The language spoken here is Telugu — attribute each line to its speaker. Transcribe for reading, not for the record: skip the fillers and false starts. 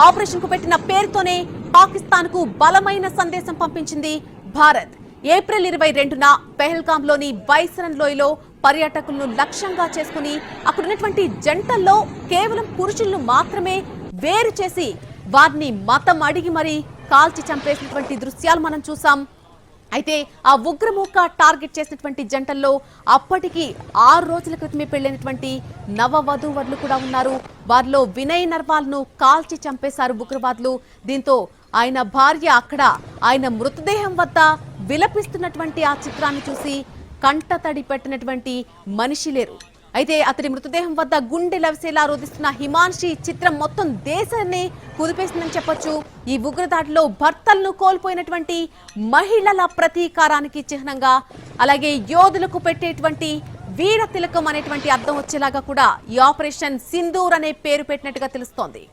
Speaker 1: ఆపరేషన్ కు పెట్టిన పేరుతోనే పాకిస్తాన్ కు బలమైన సందేశం పంపించింది భారత్. ఏప్రిల్ 22న పెహల్గామ్ లోని బైసరన్ లోయలో పర్యాటకులను లక్ష్యంగా చేసుకుని అక్కడున్నటువంటి జంటల్లో కేవలం పురుషులను మాత్రమే వేరు చేసి వారిని మతం అడిగి మరీ కాల్చి చంపేసినటువంటి దృశ్యాలు మనం చూసాం. అయితే ఆ ఉగ్రమూక టార్గెట్ చేసినటువంటి జంటల్లో అప్పటికి 6 రోజుల క్రితమే పెళ్లైనటువంటి నవవధూవరులు కూడా ఉన్నారు. వారిలో వినయ్ నర్వాల్ ను కాల్చి చంపేశారు ఉగ్రవాదులు. దీంతో ఆయన భార్య అక్కడ ఆయన మృతదేహం వద్ద విలపిస్తున్నటువంటి ఆ చిత్రాన్ని చూసి కంటతడి పెట్టినటువంటి మనిషి లేరు. అయితే అతడి మృతదేహం వద్ద గుండె లవిసేలా రోధిస్తున్న హిమాన్షి చిత్రం మొత్తం దేశాన్ని కుదిపేసిందని చెప్పొచ్చు. ఈ ఉగ్రదాడిలో భర్తలను కోల్పోయినటువంటి మహిళల ప్రతీకారానికి చిహ్నంగా, అలాగే యోధులకు పెట్టేటువంటి వీర తిలకం అనేటువంటి అర్థం వచ్చేలాగా కూడా ఈ ఆపరేషన్ సింధూర్ అనే పేరు పెట్టినట్టుగా తెలుస్తోంది.